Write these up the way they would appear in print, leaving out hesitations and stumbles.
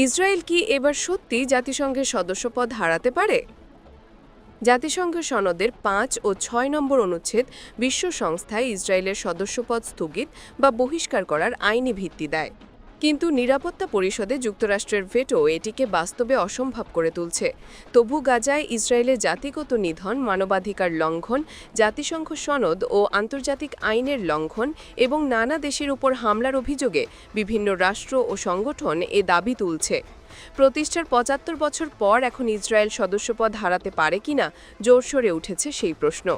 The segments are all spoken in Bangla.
ইসরায়েল কি এবার সত্যি জাতিসংঘের সদস্যপদ হারাতে পারে? জাতিসংঘ সনদের ৫ ও ৬ নম্বর অনুচ্ছেদ বিশ্ব সংস্থায় ইসরায়েলের সদস্যপদ স্থগিত বা বহিষ্কার করার আইনি ভিত্তি দেয়। কিন্তু নিরাপত্তা পরিষদে যুক্তরাষ্ট্রের ভেটো এটিকে বাস্তবে অসম্ভব করে তুলছে। তবু গাজায় ইসরায়েলের জাতিগত নিধন, মানবাধিকার লঙ্ঘন, জাতিসংঘ সনদ ও আন্তর্জাতিক আইনের লঙ্ঘন এবং নানা দেশের উপর হামলার অভিযোগে বিভিন্ন রাষ্ট্র ও সংগঠন এ দাবি তুলছে। প্রতিষ্ঠার ৭৫ বছর পর এখন ইসরায়েল সদস্যপদ হারাতে পারে কিনা জোরসোরে উঠেছে সেই প্রশ্ন।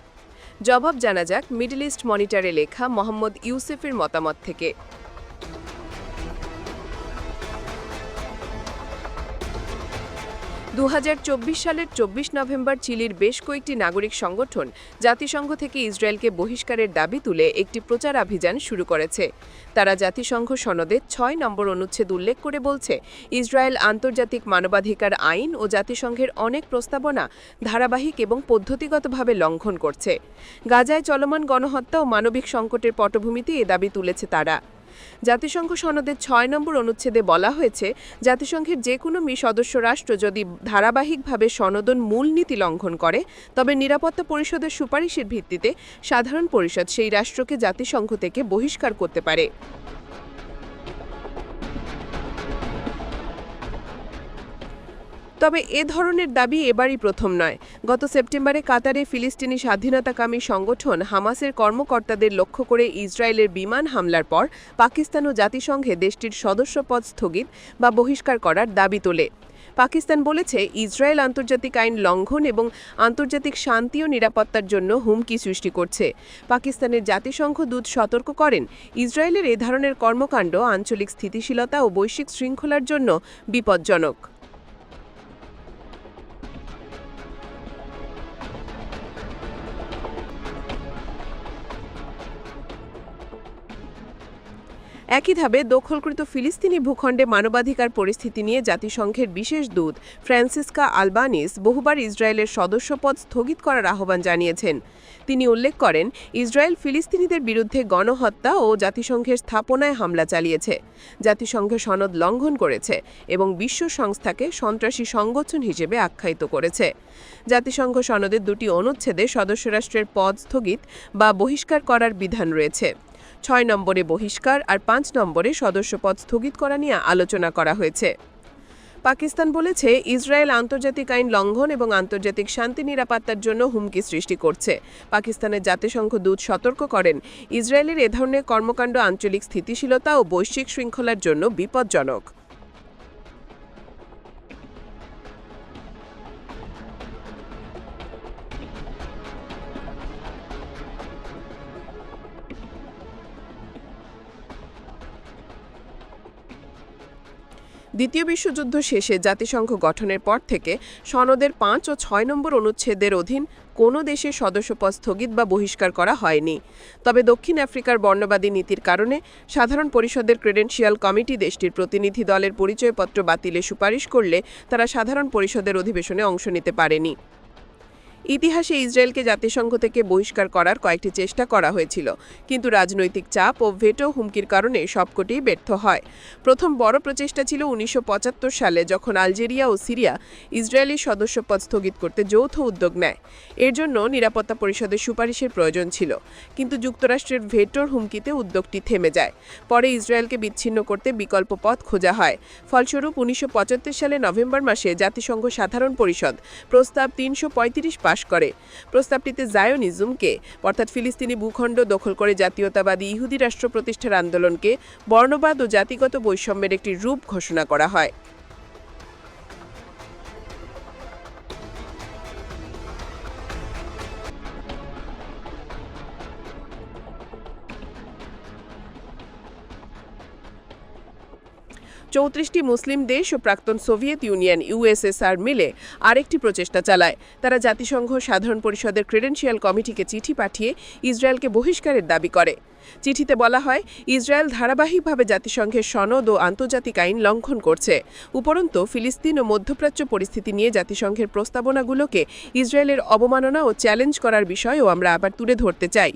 জবাব জানা যাক মিডল ইস্ট মনিটরে লেখা মোহাম্মদ ইউসেফের মতামত থেকে। ২০২৪ সালের ২৪ নভেম্বর চিলির বেশ কয়েকটি নাগরিক সংগঠন জাতিসংঘ থেকে ইসরায়েলকে বহিষ্কারের দাবি তুলে একটি প্রচারাভিযান শুরু করেছে। তারা জাতিসংঘ সনদের ৬ নম্বর অনুচ্ছেদ উল্লেখ করে বলছে, ইসরায়েল আন্তর্জাতিক মানবাধিকার আইন ও জাতিসংঘের অনেক প্রস্তাবনা ধারাবাহিক এবং পদ্ধতিগতভাবে লঙ্ঘন করছে। গাজায় চলমান গণহত্যা ও মানবিক সংকটের পটভূমিতে এ দাবি তুলেছে তারা। জাতিসংঘ সনদের ৬ নম্বর অনুচ্ছেদে বলা হয়েছে, জাতিসংঘের যে কোনো সদস্য রাষ্ট্র যদি ধারাবাহিকভাবে সনদন মূলনীতি লঙ্ঘন করে, তবে নিরাপত্তা পরিষদের সুপারিশের ভিত্তিতে সাধারণ পরিষদ সেই রাষ্ট্রকে জাতিসংঘ থেকে বহিষ্কার করতে পারে। তবে এ ধরনের দাবি এবারই প্রথম নয়। গত সেপ্টেম্বরে কাতারে ফিলিস্তিনি স্বাধীনতাকামী সংগঠন হামাসের কর্মকর্তাদের লক্ষ্য করে ইসরায়েলের বিমান হামলার পর পাকিস্তান ও জাতিসংঘে দেশটির সদস্যপদ স্থগিত বা বহিষ্কার করার দাবি তোলে। পাকিস্তান বলেছে, ইসরায়েল আন্তর্জাতিক আইন লঙ্ঘন এবং আন্তর্জাতিক শান্তি ও নিরাপত্তার জন্য হুমকি সৃষ্টি করছে। পাকিস্তানের জাতিসংঘ দূত সতর্ক করেন, ইসরায়েলের এ ধরনের কর্মকাণ্ড আঞ্চলিক স্থিতিশীলতা ও বৈশ্বিক শৃঙ্খলার জন্য বিপজ্জনক। একইভাবে দখলকৃত ফিলিস্তিনি ভূখণ্ডে মানবাধিকার পরিস্থিতি নিয়ে জাতিসংঘের বিশেষ দূত ফ্রান্সিসকা আলবানিস বহুবার ইসরায়েলের সদস্যপদ স্থগিত করার আহ্বান জানিয়েছেন। তিনি উল্লেখ করেন, ইসরায়েল ফিলিস্তিনিদের বিরুদ্ধে গণহত্যা ও জাতিসংঘের স্থাপনায় হামলা চালিয়েছে, জাতিসংঘ সনদ লঙ্ঘন করেছে এবং বিশ্ব সংস্থাকে সন্ত্রাসী সংগঠন হিসেবে আখ্যায়িত করেছে। জাতিসংঘ সনদের দুটি অনুচ্ছেদে সদস্য রাষ্ট্রের পদ স্থগিত বা বহিষ্কার করার বিধান রয়েছে। ৬ নম্বরে বহিষ্কার আর ৫ নম্বরে সদস্যপদ স্থগিত করা নিয়ে আলোচনা করা হয়েছে। পাকিস্তান বলেছে, ইসরায়েল আন্তর্জাতিক আইন লঙ্ঘন এবং আন্তর্জাতিক শান্তি নিরাপত্তার জন্য হুমকি সৃষ্টি করছে। পাকিস্তানের জাতিসংঘ দূত সতর্ক করেন, ইসরায়েলের এ ধরনের কর্মকাণ্ড আঞ্চলিক স্থিতিশীলতা ও বৈশ্বিক শৃঙ্খলার জন্য বিপজ্জনক। দ্বিতীয় বিশ্বযুদ্ধ শেষে জাতিসংঘ গঠনের পর থেকে সনদের ৫ ও ৬ নম্বর অনুচ্ছেদের অধীন কোনো দেশের সদস্যপদ স্থগিত বা বহিষ্কার করা হয়নি। তবে দক্ষিণ আফ্রিকার বর্ণবাদী নীতির কারণে সাধারণ পরিষদের ক্রেডেনশিয়াল কমিটি দেশটির প্রতিনিধি দলের পরিচয়পত্র বাতিলের সুপারিশ করলে তারা সাধারণ পরিষদের অধিবেশনে অংশ নিতে পারেনি। ইতিহাসে ইসরায়েলকে জাতিসংঘ থেকে বহিষ্কার করার কয়েকটি চেষ্টা করা হয়েছিল, কিন্তু রাজনৈতিক চাপ ও ভেটো হুমকির কারণে সবকটিই ব্যর্থ হয়। প্রথম বড় প্রচেষ্টা ছিল ১৯৭৫ সালে, যখন আলজেরিয়া ও সিরিয়া ইসরায়েলি সদস্যপদ স্থগিত করতে যৌথ উদ্যোগ নেয়। এর জন্য নিরাপত্তা পরিষদের সুপারিশের প্রয়োজন ছিল, কিন্তু যুক্তরাষ্ট্রের ভেটোর হুমকিতে উদ্যোগটি থেমে যায়। পরে ইসরায়েলকে বিচ্ছিন্ন করতে বিকল্প পথ খোঁজা হয়। ফলস্বরূপ ১৯৭৫ সালে নভেম্বর মাসে জাতিসংঘ সাধারণ পরিষদ প্রস্তাব ৩৩৫ পাশ করে। প্রস্তাবটিতে জায়োনিজমকে, অর্থাৎ ফিলিস্তিনি ভূখণ্ড দখল করে জাতীয়তাবাদী ইহুদি রাষ্ট্র প্রতিষ্ঠার আন্দোলনকে বর্ণবাদ ও জাতিগত বৈষম্যের একটি রূপ ঘোষণা করা হয়। চৌত্রিশটি মুসলিম দেশ ও প্রাক্তন সোভিয়েত ইউনিয়ন ইউএসএসআর মিলে আরেকটি প্রচেষ্টা চালায়। তারা জাতিসংঘ সাধারণ পরিষদের ক্রেডেনশিয়াল কমিটিকে চিঠি পাঠিয়ে ইসরায়েলকে বহিষ্কারের দাবি করে। চিঠিতে বলা হয়, ইসরায়েল ধারাবাহিকভাবে জাতিসংঘের সনদ ও আন্তর্জাতিক আইন লঙ্ঘন করছে। উপরন্তু ফিলিস্তিন ও মধ্যপ্রাচ্য পরিস্থিতি নিয়ে জাতিসংঘের প্রস্তাবনাগুলোকে ইসরায়েলের অবমাননা ও চ্যালেঞ্জ করার বিষয়ও আমরা আবার তুলে ধরতে চাই।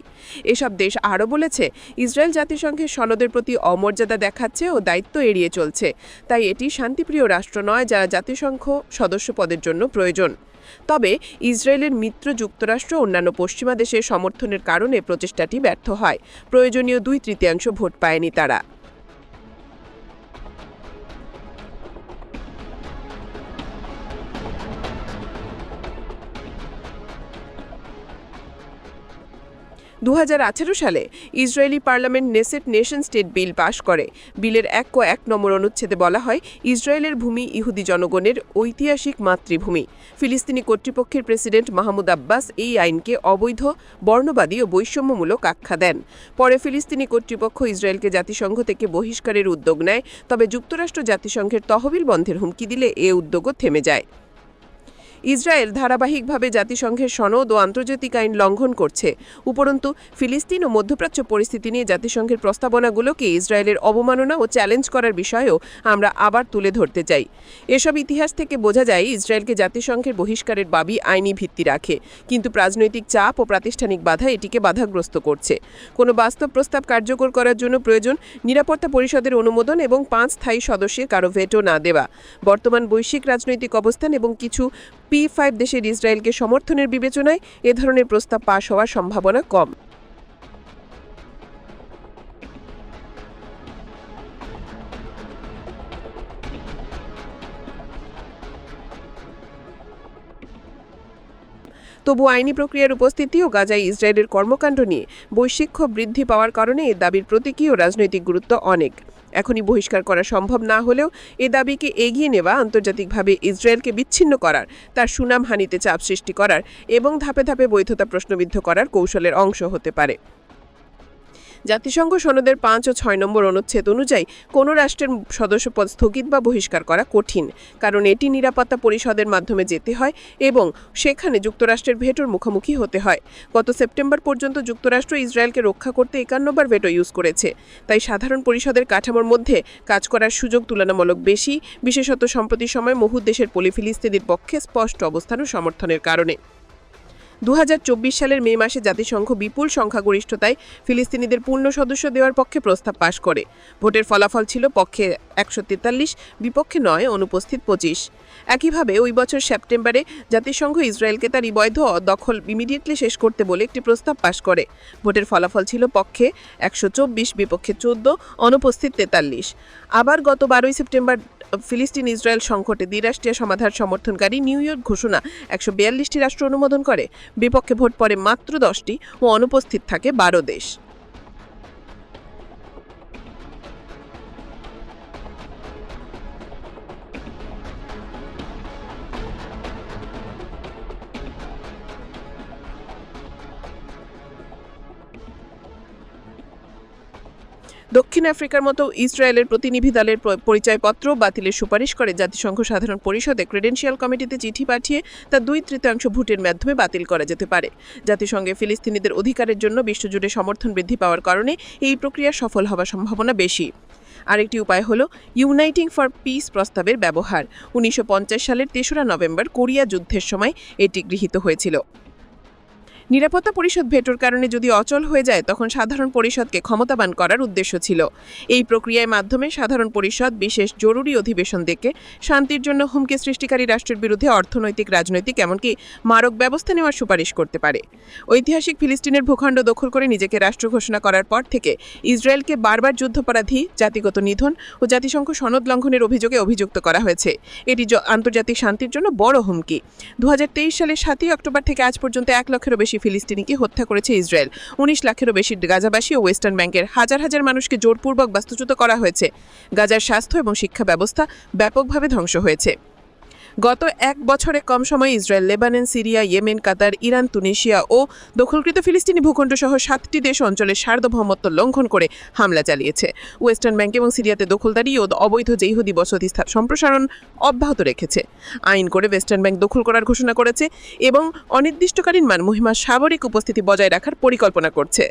এসব দেশ আরও বলেছে, ইসরায়েল জাতিসংঘের সনদের প্রতি অমর্যাদা দেখাচ্ছে ও দায়িত্ব এড়িয়ে চলছে। করছে, তাই এটি শান্তিপ্রিয় রাষ্ট্র নয় যা জাতিসংঘ সদস্য পদের জন্য প্রয়োজন। তবে ইসরায়েলের মিত্র যুক্তরাষ্ট্র অন্যান্য পশ্চিমা দেশের সমর্থনের কারণে প্রচেষ্টাটি ব্যর্থ হয়। প্রয়োজনীয় 2/3 ভোট পায়নি তারা। দু সালে Israeli parliament Knesset nation state bill pass করে। বিলের 1 নম্বর অনুচ্ছেদে বলা হয়, ইসরায়েলের ভূমি ইহুদি জনগণের ঐতিহাসিক মাতৃভূমি। ফিলিস্তিনি কর্তৃপক্ষের প্রেসিডেন্ট মাহমুদ আব্বাস এই আইনকে অবৈধ, বর্ণবাদী ও বৈষম্যমূলক আখ্যা দেন। পরে ফিলিস্তিনি কর্তৃপক্ষ ইসরায়েলকে জাতিসংঘ থেকে বহিষ্কারের উদ্যোগ নেয়, তবে যুক্তরাষ্ট্র জাতিসংঘের তহবিল বন্ধের হুমকি দিলে এ উদ্যোগও থেমে যায়। ইসরায়েল ধারাবাহিকভাবে জাতিসংঘের সনদ ও আন্তর্জাতিক আইন লঙ্ঘন করছে। উপরন্তু ফিলিস্তিন ও মধ্যপ্রাচ্য পরিস্থিতি নিয়ে জাতিসংঘের প্রস্তাবনাগুলোকে ইসরায়েলের অবমাননা ও চ্যালেঞ্জ করার বিষয়েও আমরা আবার তুলে ধরতে চাই। এসব ইতিহাস থেকে বোঝা যায় ইসরায়েলকে জাতিসংঘের বহিষ্কারের দাবি আইনি ভিত্তি রাখে, কিন্তু রাজনৈতিক চাপ ও প্রাতিষ্ঠানিক বাধা এটিকে বাধাগ্রস্ত করছে। কোনো বাস্তব প্রস্তাব কার্যকর করার জন্য প্রয়োজন নিরাপত্তা পরিষদের অনুমোদন এবং 5 স্থায়ী সদস্যের কারো ভেটো না দেওয়া। বর্তমান বৈশ্বিক রাজনৈতিক অবস্থান এবং কিছু P5 দেশের ইসরায়েলকে সমর্থনের বিবেচনায় এ ধরনের প্রস্তাব পাশ হওয়ার সম্ভাবনা কম। তবু আইনি প্রক্রিয়ার উপস্থিতি ও গাজায় ইসরায়েলের কর্মকাণ্ড নিয়ে বৈশ্বিক ক্ষোভ বৃদ্ধি পাওয়ার কারণে এ দাবির প্রতীকী ও রাজনৈতিক গুরুত্ব অনেক। এখনই বহিষ্কার করা সম্ভব না হলেও এ দাবিকে এগিয়ে নেওয়া, আন্তর্জাতিকভাবে ইসরায়েলকে বিচ্ছিন্ন করার, তার সুনামহানিতে চাপ সৃষ্টি করার এবং ধাপে ধাপে বৈধতা প্রশ্নবিদ্ধ করার কৌশলের অংশ হতে পারে। জাতিসংঘ সনদের 5 ও 6 নম্বর অনুচ্ছেদ অনুযায়ী কোনো রাষ্ট্রের সদস্যপদ স্থগিত বা বহিষ্কার করা কঠিন, কারণ এটি নিরাপত্তা পরিষদের মাধ্যমে যেতে হয় এবং সেখানে যুক্তরাষ্ট্রের ভেটোর মুখোমুখি হতে হয়। গত সেপ্টেম্বর পর্যন্ত যুক্তরাষ্ট্র ইসরায়েলকে রক্ষা করতে 51 বার ভেটো ইউজ করেছে। তাই সাধারণ পরিষদের কাঠামোর মধ্যে কাজ করার সুযোগ তুলনামূলক বেশি, বিশেষত সম্প্রতি সময় বহু দেশের ফিলিস্তিনিদের পক্ষে স্পষ্ট অবস্থান ও সমর্থনের কারণে। 2024 সালের মে মাসে জাতিসংঘ বিপুল সংখ্যাগরিষ্ঠতায় ফিলিস্তিনিদের পূর্ণ সদস্য দেওয়ার পক্ষে প্রস্তাব পাশ করে। ভোটের ফলাফল ছিল পক্ষে 143, বিপক্ষে 9, অনুপস্থিত 25। একইভাবে ওই বছর সেপ্টেম্বরে জাতিসংঘ ইসরায়েলকে তার বৈধ দখল ইমিডিয়েটলি শেষ করতে বলে একটি প্রস্তাব পাশ করে। ভোটের ফলাফল ছিল পক্ষে 124, বিপক্ষে 14, অনুপস্থিত 43। আবার গত 12 সেপ্টেম্বর ফিলিস্তিন ইসরায়েল সংকটে দ্বিরাষ্ট্রীয় সমাধান সমর্থনকারী নিউ ইয়র্ক ঘোষণা 142টি রাষ্ট্র অনুমোদন করে। বিপক্ষে ভোট পড়ে মাত্র 10টি ও অনুপস্থিত থাকে 12 দেশ। দক্ষিণ আফ্রিকার মতো ইসরায়েলের প্রতিনিধি দলের পরিচয়পত্র বাতিলের সুপারিশ করে জাতিসংঘ সাধারণ পরিষদে ক্রেডেনশিয়াল কমিটিতে চিঠি পাঠিয়ে তা 2/3 ভোটের মাধ্যমে বাতিল করা যেতে পারে। জাতিসংঘে ফিলিস্তিনিদের অধিকারের জন্য বিশ্বজুড়ে সমর্থন বৃদ্ধি পাওয়ার কারণে এই প্রক্রিয়া সফল হওয়ার সম্ভাবনা বেশি। আরেকটি উপায় হল ইউনাইটিং ফর পিস প্রস্তাবের ব্যবহার। 1950 সালের 3রা নভেম্বর কোরিয়া যুদ্ধের সময় এটি গৃহীত হয়েছিল। নিরাপত্তা পরিষদ ভেটোর কারণে যদি অচল হয়ে যায়, তখন সাধারণ পরিষদকে ক্ষমতাবান করার উদ্দেশ্য ছিল। এই প্রক্রিয়ার মাধ্যমে সাধারণ পরিষদ বিশেষ জরুরি অধিবেশন ডেকে শান্তির জন্য হুমকি সৃষ্টিকারী রাষ্ট্রের বিরুদ্ধে অর্থনৈতিক, রাজনৈতিক, এমনকি মারক ব্যবস্থা নেওয়ার সুপারিশ করতে পারে। ঐতিহাসিক ফিলিস্তিনের ভূখণ্ড দখল করে নিজেকে রাষ্ট্র ঘোষণা করার পর থেকে ইসরায়েলকে বারবার যুদ্ধাপরাধী, জাতিগত নিধন ও জাতিসংঘ সনদ লঙ্ঘনের অভিযোগে অভিযুক্ত করা হয়েছে। এটি আন্তর্জাতিক শান্তির জন্য বড় হুমকি। 2023 সালের 7 অক্টোবর থেকে আজ পর্যন্ত 1 লাখেরও বেশি ফিলিস্তিনিকে হত্যা করেছে ইসরায়েল। 19 লাখেরও বেশি গাজাবাসী ও ওয়েস্টার্ন ব্যাংকের হাজার হাজার মানুষকে জোরপূর্বক বাস্তুচ্যুত করা হয়েছে। গাজার স্বাস্থ্য এবং শিক্ষা ব্যবস্থা ব্যাপকভাবে ধ্বংস হয়েছে। গত 1 বছরে কম সময়ে ইসরায়েল লেবানন, সিরিয়া, ইয়েমেন, কাতার, ইরান, তুনিশিয়া ও দখলকৃত ফিলিস্তিনি ভূখণ্ড সহ 7টি দেশ অঞ্চলের সার্বভৌমত্ব লঙ্ঘন করে হামলা চালিয়েছে। ওয়েস্টার্ন ব্যাংক এবং সিরিয়াতে দখলদারি ও অবৈধ ইহুদি বসতি সম্প্রসারণ অব্যাহত রেখেছে। আইন করে ওয়েস্টার্ন ব্যাংক দখল করার ঘোষণা করেছে এবং অনির্দিষ্টকালীন মহিমার সামরিক উপস্থিতি বজায় রাখার পরিকল্পনা করছে।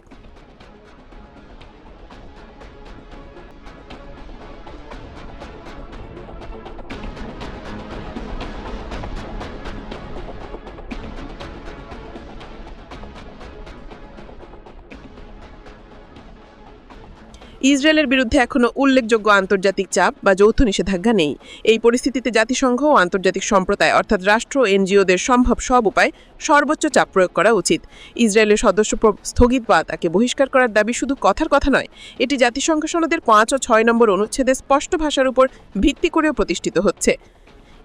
ইসরায়েলের বিরুদ্ধে এখনো উল্লেখযোগ্য আন্তর্জাতিক চাপ বা যৌথ নিষেধাজ্ঞা নেই। এই পরিস্থিতিতে জাতিসংঘ ও আন্তর্জাতিক সম্প্রদায় অর্থাৎ রাষ্ট্র ও এনজিওদের সম্ভব সব উপায় সর্বোচ্চ চাপ প্রয়োগ করা উচিত। ইসরায়েলের সদস্যপদ স্থগিত বা তাকে বহিষ্কার করার দাবি শুধু কথার কথা নয়, এটি জাতিসংঘ সনদের 5 ও 6 নম্বর অনুচ্ছেদে স্পষ্ট ভাষার উপর ভিত্তি করেও প্রতিষ্ঠিত হচ্ছে।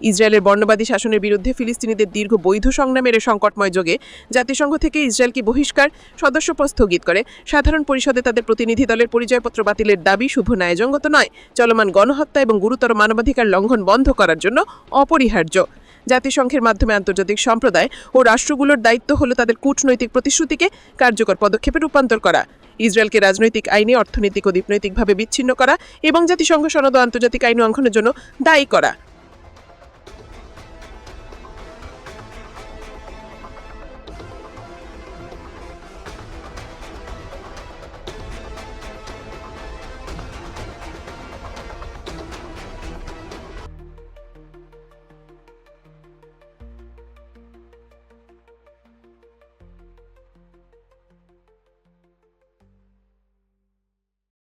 ইসরায়েলের বর্ণবাদী শাসনের বিরুদ্ধে ফিলিস্তিনিদের দীর্ঘ বৈধ সংগ্রামের সংকটময় যুগে জাতিসংঘ থেকে ইসরায়েলকে বহিষ্কার, সদস্যপদ স্থগিত করে সাধারণ পরিষদে তাদের প্রতিনিধি দলের পরিচয়পত্র বাতিলের দাবি শুভ ন্যায়সঙ্গত নয়, চলমান গণহত্যা এবং গুরুতর মানবাধিকার লঙ্ঘন বন্ধ করার জন্য অপরিহার্য। জাতিসংঘের মাধ্যমে আন্তর্জাতিক সম্প্রদায় ও রাষ্ট্রগুলোর দায়িত্ব হলো তাদের কূটনৈতিক প্রতিশ্রুতিকে কার্যকর পদক্ষেপে রূপান্তর করা, ইসরায়েলকে রাজনৈতিক আইনে, অর্থনৈতিক ও দ্বীপনৈতিকভাবে বিচ্ছিন্ন করা এবং জাতিসংঘ সনদ ও আন্তর্জাতিক আইন লঙ্ঘনের জন্য দায়ী করা।